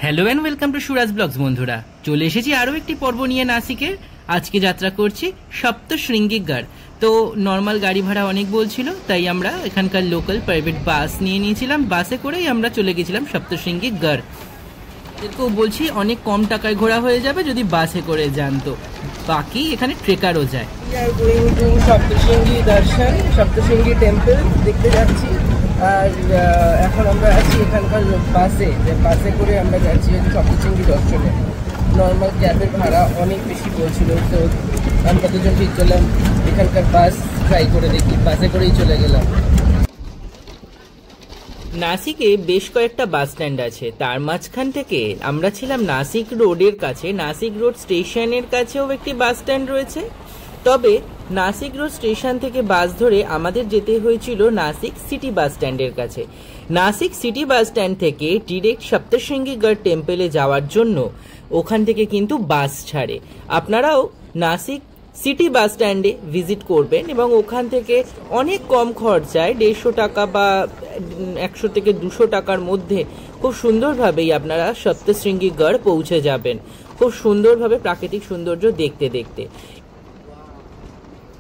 Hello and welcome to Suraj blogs. বন্ধুরা, চলে এসেছি আরও একটি পর্ব নিয়ে নাসিকের। আজকে যাত্রা করছি সপ্তশৃঙ্গী গড়। তো নর্মাল গাড়ি ভাড়া অনেক বলছিল, তাই আমরা এখানকার লোকাল প্রাইভেট বাস নিয়ে নিয়েছিলাম। বাসে করেই আমরা চলে গেছিলাম সপ্তশৃঙ্গী গড়। এরকম বলছি অনেক কম টাকায় ঘোরা হয়ে যাবে যদি বাসে করে যান, তো বাকি এখানে ট্রেকারও যায়। সপ্তশৃঙ্গী দর্শন, সপ্তশৃঙ্গী টেম্পল দেখতে যাচ্ছি। আর এখন আমরা আছি এখানকার বাসে করে আমরা যাচ্ছি সপ্তশৃঙ্গী দর্শনে। নর্মাল ক্যাবের ভাড়া অনেক বেশি বলছিল, তো আমরা দুজন ঠিক করলাম এখানকার বাস ট্রাই করে দেখি, বাসে করেই চলে গেলাম। নাসিকে বেশ কয়েকটা বাস স্ট্যান্ড আছে, তার মাঝখান থেকে আমরা ছিলাম নাসিক রোডের কাছে। নাসিক রোড স্টেশনের কাছেও একটি বাস স্ট্যান্ড রয়েছে, তবে নাসিক রোড স্টেশন থেকে বাস ধরে আমাদের যেতে হয়েছিল নাসিক সিটি বাস স্ট্যান্ডের কাছে। নাসিক সিটি বাস স্ট্যান্ড থেকে ডিরেক্ট সপ্তশৃঙ্গী গড় টেম্পলে যাওয়ার জন্য ওখান থেকে কিন্তু বাস ছাড়ে। আপনারাও নাসিক সিটি বাস স্ট্যান্ডে ভিজিট করবেন এবং ওখান থেকে অনেক কম খরচায় 150 টাকা বা 100 থেকে 200 টাকার মধ্যে খুব সুন্দরভাবেই আপনারা সপ্তশৃঙ্গী গড় পৌঁছে যাবেন, খুব সুন্দরভাবে প্রাকৃতিক সৌন্দর্য দেখতে দেখতে।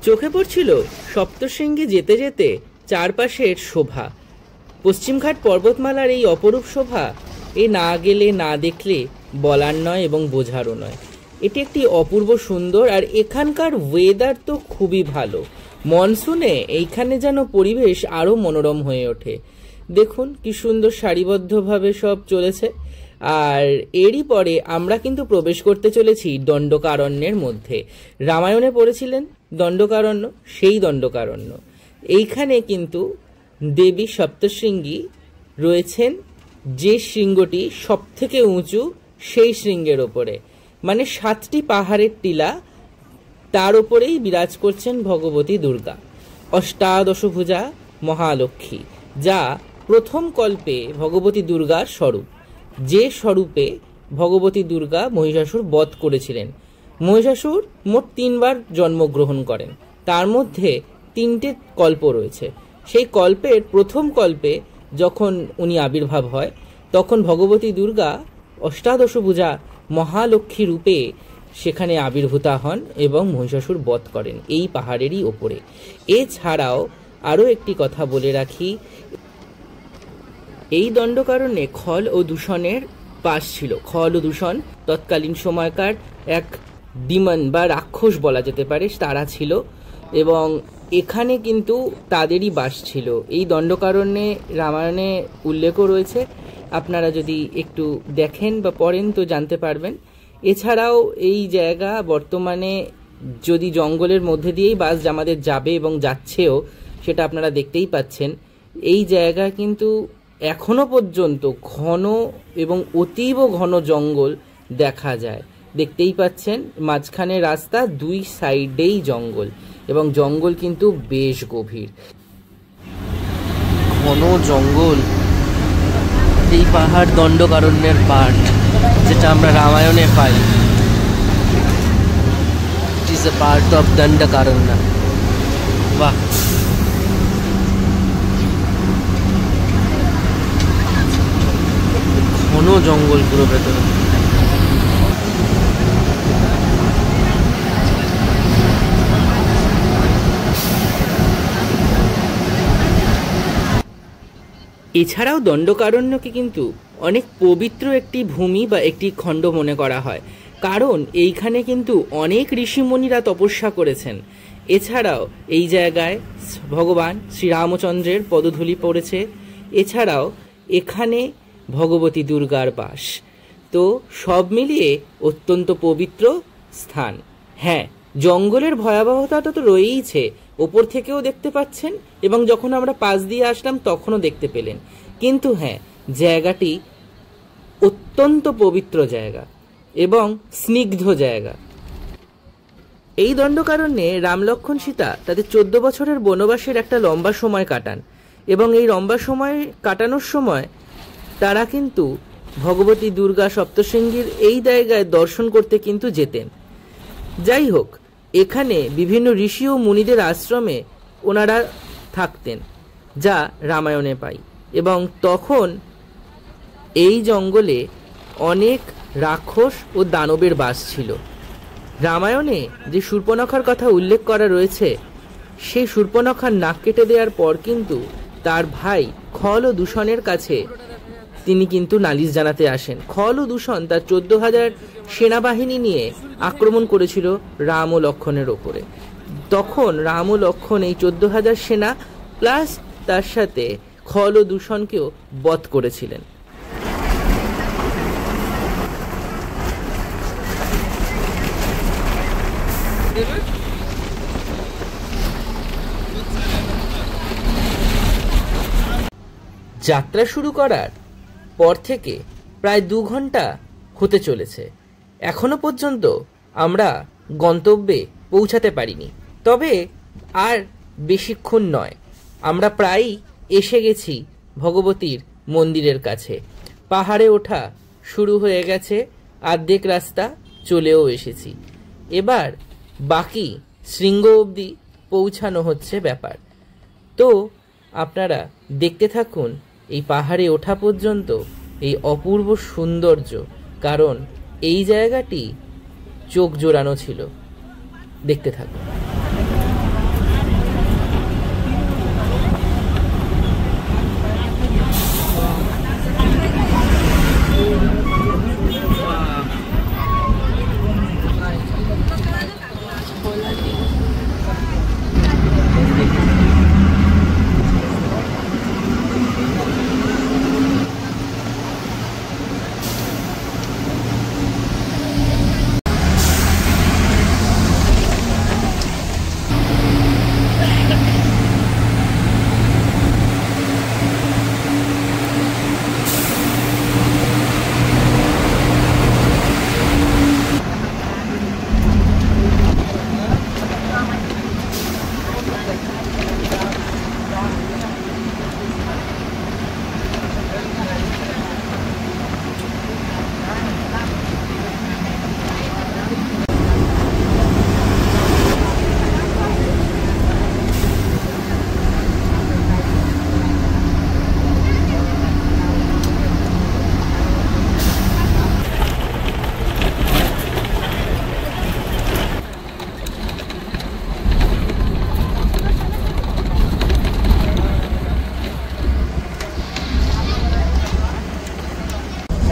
চোখে পড়ছিল সপ্তশৃঙ্গী যেতে যেতে চারপাশের শোভা, পশ্চিমঘাট পর্বতমালার এই অপরূপ শোভা এ না গেলে না দেখলে বলার নয় এবং বোঝারও নয়। এটি একটি অপূর্ব সুন্দর, আর এখানকার ওয়েদার তো খুবই ভালো। মনসুনে এইখানে যেন পরিবেশ আরও মনোরম হয়ে ওঠে। দেখুন কি সুন্দর সারিবদ্ধভাবে সব চলেছে। আর এরই পরে আমরা কিন্তু প্রবেশ করতে চলেছি দণ্ডকারণ্যের মধ্যে। রামায়ণে পড়েছিলেন দণ্ডকারণ্য, সেই দণ্ডকারণ্য। এইখানে কিন্তু দেবী সপ্তশৃঙ্গী রয়েছেন, যে শৃঙ্গটি সব থেকে উঁচু সেই শৃঙ্গের ওপরে, মানে 7টি পাহাড়ের টিলা, তার উপরেই বিরাজ করছেন ভগবতী দুর্গা, অষ্টাদশভুজা মহালক্ষ্মী, যা প্রথম কল্পে ভগবতী দুর্গার স্বরূপ, যে স্বরূপে ভগবতী দুর্গা মহিষাসুর বধ করেছিলেন। মহিষাসুর মোট 3 বার জন্মগ্রহণ করেন, তার মধ্যে 3টে কল্প রয়েছে। সেই কল্পের প্রথম কল্পে যখন উনি আবির্ভাব হয়, তখন ভগবতী দুর্গা অষ্টাদশভুজা মহালক্ষ্মী রূপে সেখানে আবির্ভূতা হন এবং মহিষাসুর বধ করেন এই পাহাড়েরই ওপরে। এছাড়াও আরও একটি কথা বলে রাখি, এই দণ্ডকারণ্যে খল ও দূষণের বাস ছিল। খল ও দূষণ তৎকালীন সময়কার এক ডিমন বা রাক্ষস বলা যেতে পারে, তারা ছিল এবং এখানে কিন্তু তাদেরই বাস ছিল। এই দণ্ডকারণ্যে রামায়ণে উল্লেখও রয়েছে, আপনারা যদি একটু দেখেন বা পড়েন তো জানতে পারবেন। এছাড়াও এই জায়গা বর্তমানে যদি জঙ্গলের মধ্যে দিয়েই বাস আমাদের যাবে এবং যাচ্ছেও, সেটা আপনারা দেখতেই পাচ্ছেন। এই জায়গা কিন্তু এখনো পর্যন্ত ঘন এবং অতীব ঘন জঙ্গল দেখা যায়, দেখতেই পাচ্ছেন। মাঝখানে রাস্তা, 2 সাইডেই জঙ্গল, এবং জঙ্গল কিন্তু বেশ গভীর, ঘন জঙ্গল। এই পাহাড় দণ্ডকারণ্যের পার্ট, যেটা আমরা রামায়ণে পাই। It is a part of Dandakaranya. বাহ, ঘন জঙ্গল পুরো ভেতরে। এছাড়াও দণ্ডকারণ্যকে কিন্তু অনেক পবিত্র একটি ভূমি বা একটি খণ্ড মনে করা হয়, কারণ এইখানে কিন্তু অনেক ঋষিমুনিরা তপস্যা করেছেন। এছাড়াও এই জায়গায় ভগবান শ্রীরামচন্দ্রের পদধূলি পড়েছে। এছাড়াও এখানে ভগবতী দুর্গার বাস। তো সব মিলিয়ে অত্যন্ত পবিত্র স্থান। হ্যাঁ, জঙ্গলের ভয়াবহতাটা তো রয়েইছে, ওপর থেকেও দেখতে পাচ্ছেন এবং যখন আমরা পাশ দিয়ে আসলাম তখনও দেখতে পেলেন। কিন্তু হ্যাঁ, জায়গাটি অত্যন্ত পবিত্র জায়গা এবং স্নিগ্ধ জায়গা। এই দণ্ডকারণ্যে রাম লক্ষ্মণ সীতা তাদের 14 বছরের বনবাসের একটা লম্বা সময় কাটান, এবং এই লম্বা সময় কাটানোর সময় তারা কিন্তু ভগবতী দুর্গা সপ্তশৃঙ্গীর এই জায়গায় দর্শন করতে কিন্তু যেতেন। যাই হোক, এখানে বিভিন্ন ঋষি ও মুনিদের আশ্রমে ওনারা থাকতেন, যা রামায়ণে পাই। এবং তখন এই জঙ্গলে অনেক রাক্ষস ও দানবের বাস ছিল। রামায়ণে যে শূর্পণখার কথা উল্লেখ করা রয়েছে, সেই শূর্পণখার নাক কেটে দেওয়ার পর কিন্তু তার ভাই খল ও দূষণের কাছে তিনি কিন্তু নালিশ জানাতে আসেন। খল ও দূষণ তার 14,000 সেনাবাহিনী নিয়ে আক্রমণ করেছিল রাম ও লক্ষ্মণের ওপরে। তখন রাম ও লক্ষ্মণ এই 14,000 সেনা প্লাস তার সাথে খল ও দূষণকেও বধ করেছিলেন। যাত্রা শুরু করার পর থেকে প্রায় 2 ঘন্টা হতে চলেছে। এখনো পর্যন্ত আমরা গন্তব্যে পৌঁছাতে পারিনি, তবে আর বেশিক্ষণ নয়, আমরা প্রায়ই এসে গেছি ভগবতীর মন্দিরের কাছে। পাহাড়ে ওঠা শুরু হয়ে গেছে, অর্ধেক রাস্তা চলেও এসেছি। এবার বাকি শৃঙ্গ অবধি পৌঁছানো হচ্ছে ব্যাপার। তো আপনারা দেখতে থাকুন এই পাহাড়ে ওঠা পর্যন্ত এই অপূর্ব সৌন্দর্য, কারণ এই জায়গাটি চোখ জোড়ানো ছিল। দেখতে থাকুন।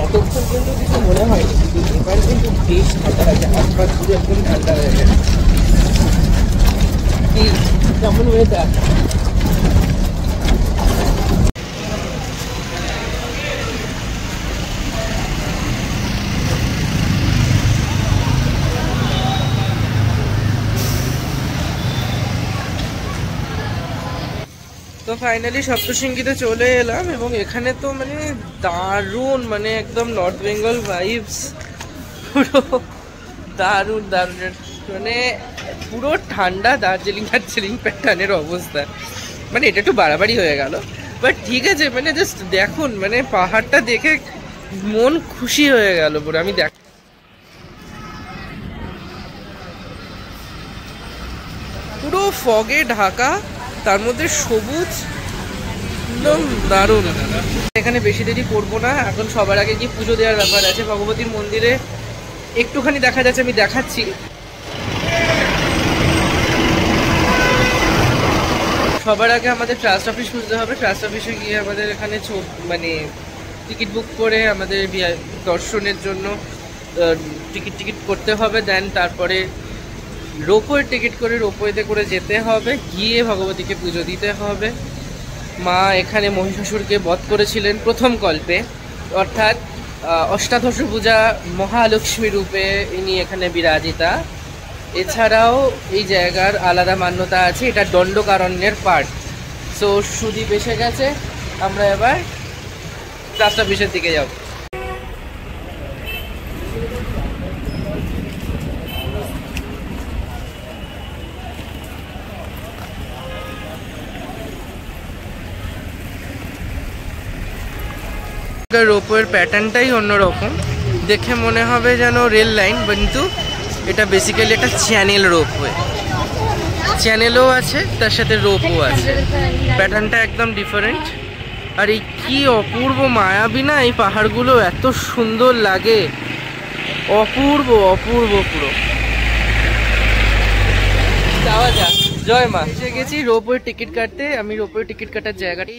এতক্ষণ কিন্তু কিছু মনে হয়নি, কিন্তু এবার কিন্তু বেশ ঠান্ডা লাগছে, হাত পা পুরো একদম ঠান্ডা হয়ে গেছে। কেমন ওয়েদার! তো ফাইনালি সপ্তশৃঙ্গিতে চলে এলাম, এবং এখানে তো মানে দারুণ, মানে একদম নর্থ বেঙ্গল ভাইবস, পুরো দারুণ দারুণ, মানে পুরো ঠান্ডা দার্জিলিং প্যাটার্নের অবস্থা। মানে এটা একটু বাড়াবাড়ি হয়ে গেল, বাট ঠিক আছে। মানে জাস্ট দেখুন, মানে পাহাড়টা দেখে মন খুশি হয়ে গেল পুরো। আমি দেখ পুরো ফগে ঢাকা, তার মধ্যে সবুজ, একদম দারুণ। এখানে বেশি দেরি করবো না, এখন সবার আগে কি পুজো দেওয়ার ব্যাপার আছে ভগবতীর মন্দিরে। একটুখানি দেখা যাচ্ছে, আমি দেখাচ্ছি। সবার আগে আমাদের ট্রাস্ট অফিস খুঁজতে হবে। ট্রাস্ট অফিসে গিয়ে আমাদের এখানে মানে টিকিট বুক করে আমাদের দর্শনের জন্য টিকিট করতে হবে। দেন তারপরে রোপওয়ে টিকিট করে রোপওয়েতে করে যেতে হবে, গিয়ে ভগবতীকে পুজো দিতে হবে। মা এখানে মহিষাসুরকে বধ করেছিলেন প্রথম কল্পে, অর্থাৎ অষ্টাদশভুজা মহালক্ষ্মী রূপে ইনি এখানে বিরাজিতা। এছাড়াও এই জায়গার আলাদা মান্যতা আছে, এটা দণ্ডকারণ্যের পার্ট। সো সুদীপ এসে গেছে, আমরা এবার ট্রাস্ট অফিসের দিকে যাব। রোপওয়ের প্যাটার্নটাই অন্যরকম, দেখে মনে হবে যেন রেল লাইন, কিন্তু এটা বেসিক্যালি একটা চ্যানেল রোপওয়ে। চ্যানেলও আছে, তার সাথে রোপও আছে, প্যাটার্নটা একদম ডিফারেন্ট। আর এই কি অপূর্ব মায়াবী না এই পাহাড়গুলো, এত সুন্দর লাগে, অপূর্ব অপূর্ব পুরো। যাওয়া যাক, জয় মা। এসে গেছি রোপওয়ে টিকিট কাটতে। আমি রোপওয়ে টিকিট কাটার জায়গাটা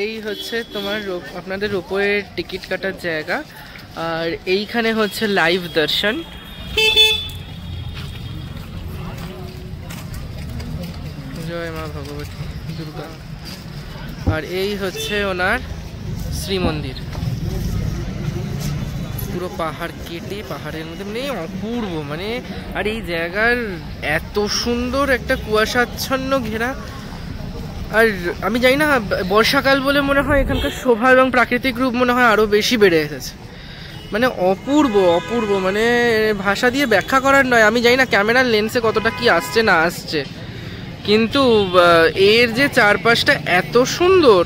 এই হচ্ছে তোমার আপনাদের রোপওয়ে টিকিট কাটার জায়গা। আর এইখানে হচ্ছে লাইভ দর্শন। জয় মা ভগবতী দুর্গা। আর এই হচ্ছে ওনার শ্রীমন্দির, পুরো পাহাড় কেটে পাহাড়ের মধ্যে, মানে অপূর্ব মানে। আর এই জায়গার এত সুন্দর একটা কুয়াশাচ্ছন্ন ঘেরা। আর আমি জানি না, বর্ষাকাল বলে মনে হয় এখানকার শোভা এবং প্রাকৃতিক রূপ মনে হয় আরো বেশি বেড়ে এসেছে। মানে অপূর্ব অপূর্ব, মানে ভাষা দিয়ে ব্যাখ্যা করার নয়। আমি জানি না ক্যামেরার লেন্সে কতটা কি আসছে না আসছে, কিন্তু এর যে চারপাশটা এত সুন্দর,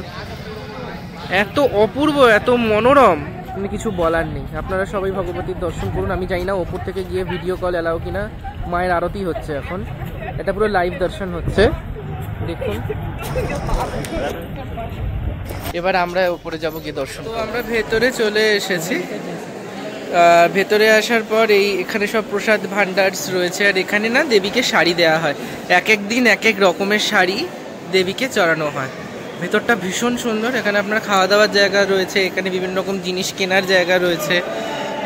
এত অপূর্ব, এত মনোরম, মানে কিছু বলার নেই। আপনারা সবাই ভগবতীর দর্শন করুন। আমি জানি না ওপর থেকে গিয়ে ভিডিও কল এলাও কিনা। মায়ের আরতি হচ্ছে এখন, এটা পুরো লাইভ দর্শন হচ্ছে, দেখুন। এবার আমরা উপরে যাব গিয়ে দর্শন। তো আমরা ভেতরে চলে এসেছি। ভেতরে আসার পর এখানে সব প্রসাদ ভান্ডার রয়েছে। আর এখানে না দেবীকে শাড়ি দেওয়া হয়, এক এক দিন এক এক রকমের শাড়ি দেবীকে চড়ানো হয়। ভেতরটা ভীষণ সুন্দর। এখানে আপনার খাওয়া দাওয়ার জায়গা রয়েছে, এখানে বিভিন্ন রকম জিনিস কেনার জায়গা রয়েছে।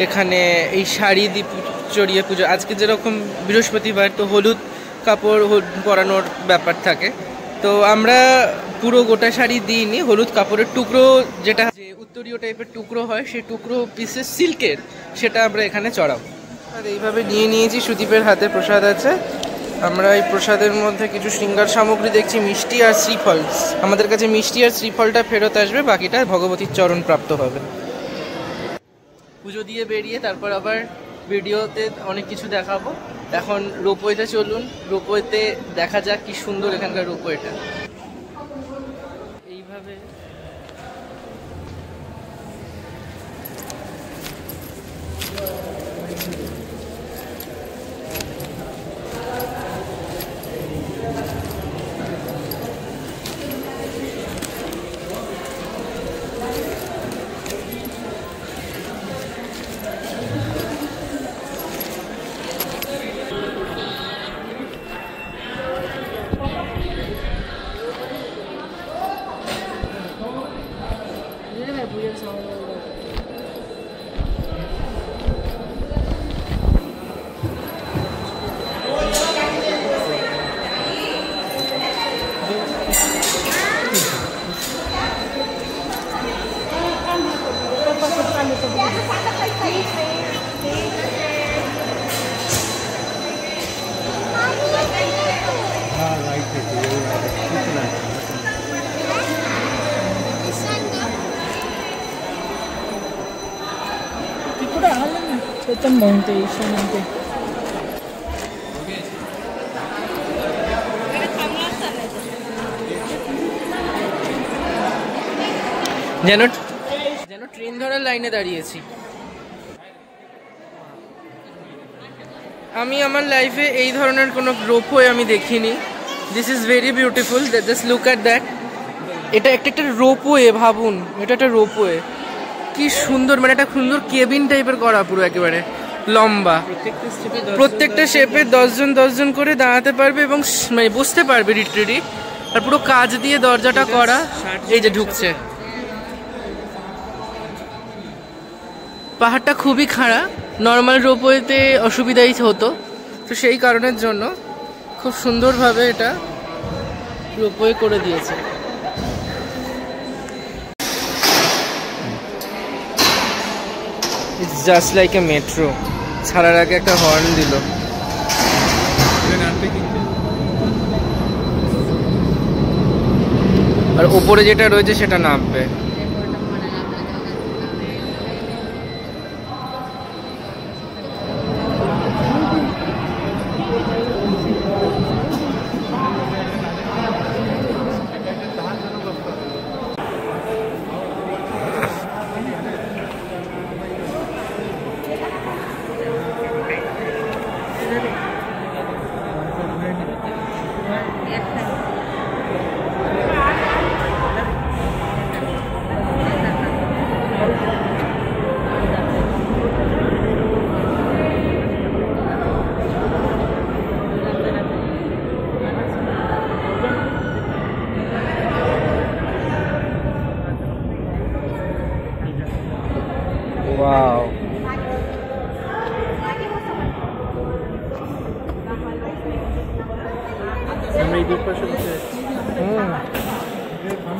এখানে এই শাড়ি দিয়ে চড়িয়ে পুজো, আজকে যেরকম বৃহস্পতিবার, তো হলুদ কাপড় পরানোর ব্যাপার থাকে। তো আমরা পুরো গোটা শাড়ি দিইনি, হলুদ কাপড়ের টুকরো, যেটা যে উত্তরীয় টাইপের টুকরো হয়, সেই টুকরো পিসেস সিল্কের, সেটা আমরা এখানে চড়াবো। আর এইভাবে নিয়ে নিয়েছি। সুদীপের হাতে প্রসাদ আছে। আমরা এই প্রসাদের মধ্যে কিছু শৃঙ্গার সামগ্রী দেখছি, মিষ্টি আর শ্রীফল। আমাদের কাছে মিষ্টি আর শ্রীফলটা ফেরত আসবে, বাকিটা ভগবতীর চরণ প্রাপ্ত হবে। পুজো দিয়ে বেরিয়ে তারপর আবার ভিডিওতে অনেক কিছু দেখাবো। এখন রোপওয়েতে চলুন, রোপওয়েতে দেখা যাক কি সুন্দর এখানকার রোপওয়েটা। এইভাবে যেন ট্রেন ধরার লাইনে দাঁড়িয়েছি। আমি আমার লাইফে এই ধরনের কোনো রোপওয়ে আমি দেখিনি। This is very beautiful, just look at that. এটা একটা রোপওয়ে, ভাবুন এটা একটা রোপওয়ে, কি সুন্দর, মানে একটা সুন্দর কেবিন টাইপের করা, পুরো একেবারে লম্বা। প্রত্যেকটা শেপে 10 জন করে দাঁড়াতে পারবে এবং মানে বসতে পারবে লিটারেলি। আর পুরো কাঁচ দিয়ে দরজাটা করা, এই যে ঢুকছে। পাহাড়টা খুবই খাড়া, নর্মাল রোপওয়েতে অসুবিধাই হতো, তো সেই কারণের জন্য খুব সুন্দরভাবে এটা রোপওয়ে করে দিয়েছে। It's just like a metro. ছাড়ার আগে একটা হর্ন দিল। আর ওপরে যেটা রয়েছে সেটা নামবে।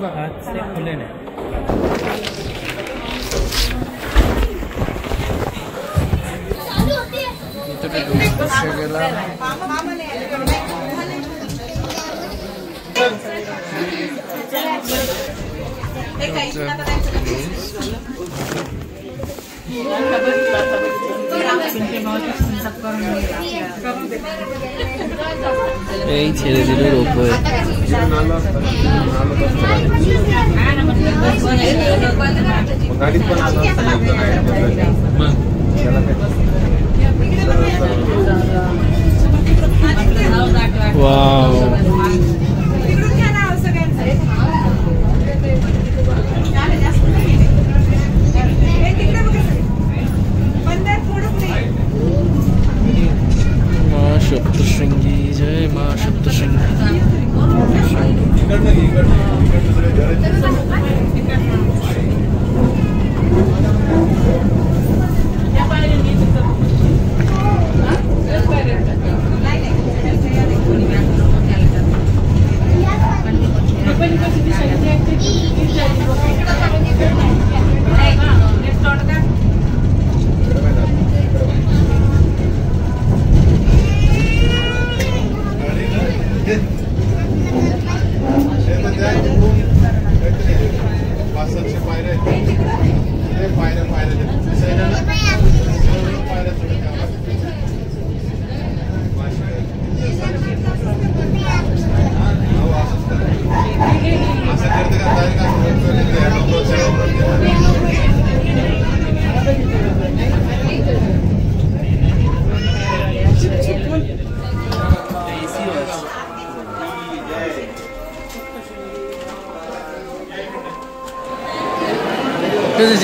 हाथ से खुले ना এই ছেড়ে দিল রোপওয়ে वाव माँ सप्तशृंगी जय माँ सप्तशृंगी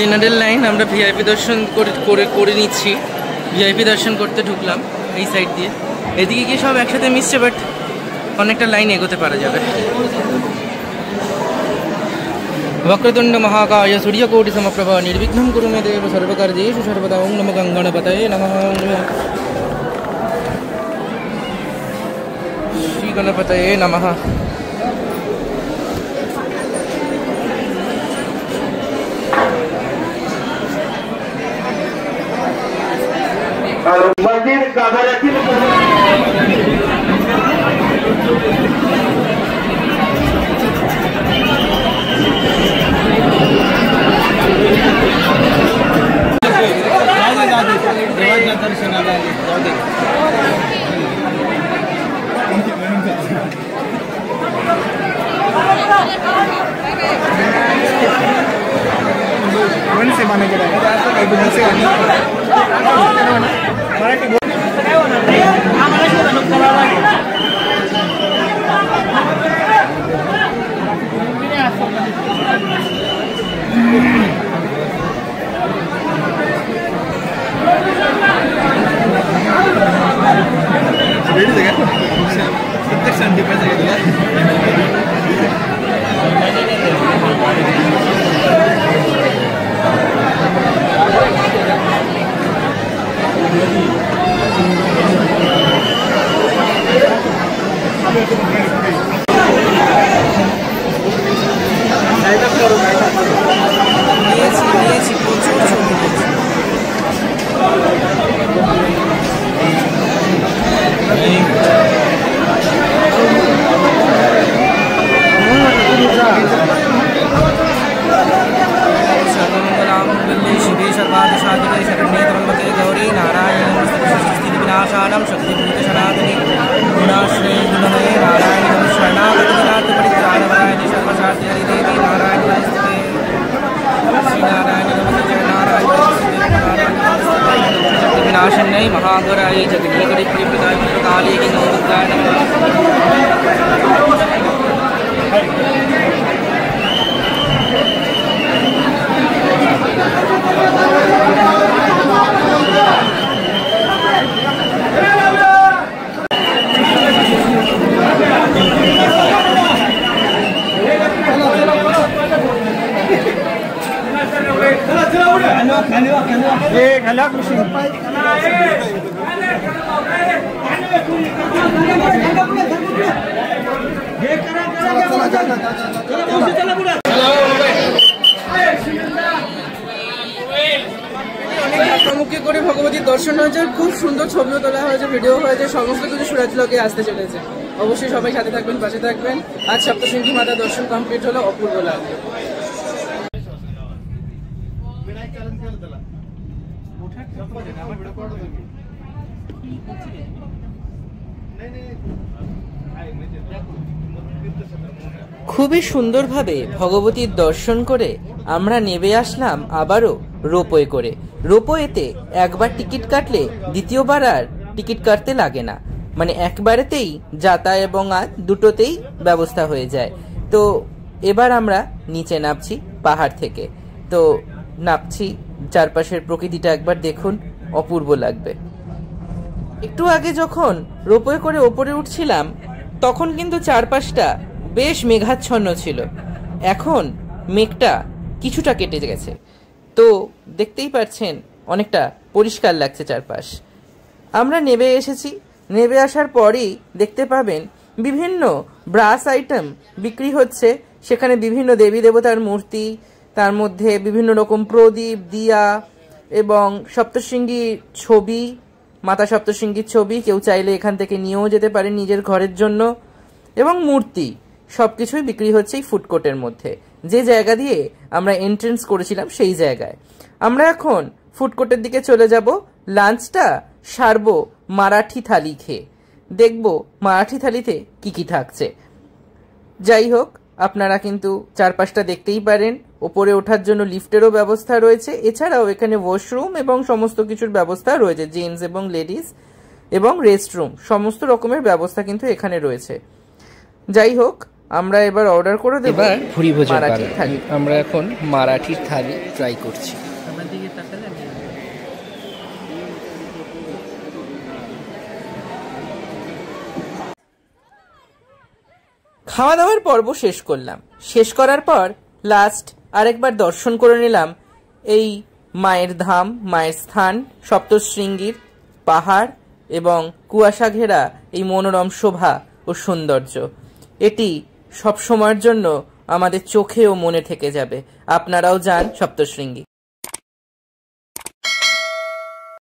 জেনারেল লাইন আমরা ভিআইপি দর্শন করে নিচ্ছি ভিআইপি দর্শন করতে ঢুকলাম এই সাইড দিয়ে এদিকে গিয়ে সব একসাথে মিশছে বাট অনেকটা লাইন এগোতে পারা যাবে वक्रतुंड महाकाय सूर्यकोटि समप्रभ निर्विघ्नं कुरु मे देव सर्वकार्येषु सर्वदा ओं नमो गणपतये नमः श्री गणपतये नमः मंदिर गाभाऱ्यातील देवाच्या दर्शनाला जाऊ दे से माने गेला काही बुद्ध से मराठी काय होणार नाही आम्हाला शोधून करावं लागेल प्रत्येक संधी गौरी नारायण विनाशानं शक्तिभूत सनातनी गुणाश्रय गुणमये नारायण शरणागत परित्राणवराय सर्वशास्त्र हरिदेवी नारायण नमस्ते श्री नारायण नमस्ते नारायण विनाशन्यै महागौराय जगन्निकटे प्रियपिताय काली की नमोदुर्गाय खाली দর্শন হয়েছে, খুব সুন্দর ছবিও তোলা হয়েছে, ভিডিও হয়েছে, সমস্ত কিছু সুরাজ ব্লগে আসতে চলেছে। অবশ্যই সবাই সাথে থাকবেন, পাশে থাকবেন। আজ সপ্তশৃঙ্গী মাতা দর্শন কমপ্লিট হলো, অপূর্ব লাগলো। খুবই সুন্দরভাবে ভগবতীর দর্শন করে আমরা নেমে আসলাম আবারও রোপওয়ে করে। রোপওয়েতে একবার টিকিট কাটলে দ্বিতীয়বার আর টিকিট কাটতে লাগে না, মানে একবারেতেই যাতা এবং আজ দুটোতেই ব্যবস্থা হয়ে যায়। তো এবার আমরা নিচে নামছি পাহাড় থেকে। তো নামছি, চারপাশের প্রকৃতিটা একবার দেখুন, অপূর্ব লাগবে। একটু আগে যখন রোপওয়ে করে ওপরে উঠছিলাম তখন কিন্তু চারপাশটা বেশ মেঘাচ্ছন্ন ছিল। এখন মেঘটা কিছুটা কেটে গেছে, তো দেখতেই পাচ্ছেন অনেকটা পরিষ্কার লাগছে চারপাশ। আমরা নেমে এসেছি। নেমে আসার পরেই দেখতে পাবেন বিভিন্ন ব্রাস আইটেম বিক্রি হচ্ছে। সেখানে বিভিন্ন দেবী দেবতার মূর্তি, তার মধ্যে বিভিন্ন রকম প্রদীপ, দিয়া এবং সপ্তশৃঙ্গীর ছবি, মাতা সপ্তশৃঙ্গীর ছবি কেউ চাইলে এখান থেকে নিয়েও যেতে পারেন নিজের ঘরের জন্য, এবং মূর্তি সবকিছুই বিক্রি হচ্ছে এই ফুড কোর্টের মধ্যে। যে জায়গা দিয়ে আমরা এন্ট্রেন্স করেছিলাম সেই জায়গায় আমরা এখন ফুড কোর্টের দিকে চলে যাব। লাঞ্চটা সারবো মারাঠি থালি খেয়ে, দেখব মারাঠি থালিতে কি কি থাকছে। যাই হোক, আপনারা কিন্তু চারপাশটা দেখতেই পারেন। ওপরে ওঠার জন্য লিফটেরও ব্যবস্থা রয়েছে, এছাড়াও এখানে ওয়াশরুম এবং সমস্ত কিছুর ব্যবস্থা রয়েছে, জেন্টস এবং লেডিস এবং রেস্টরুম, সমস্ত রকমের ব্যবস্থা কিন্তু এখানে রয়েছে। যাই হোক, আমরা এবার অর্ডার করে দেব মারাঠি থালি। আমরা এখন মারাঠির থালি ট্রাই করছি। খাওয়া দাওয়ার পর্ব শেষ করলাম। শেষ করার পর লাস্ট আরেকবার দর্শন করে নিলাম এই মায়ের ধাম, মায়ের স্থান, সপ্তশৃঙ্গীর পাহাড় এবং কুয়াশা ঘেরা এই মনোরম শোভা ও সৌন্দর্য। এটি সব সময়ের জন্য আমাদের চোখে ও মনে থেকে যাবে। আপনারাও যান সপ্তশৃঙ্গী।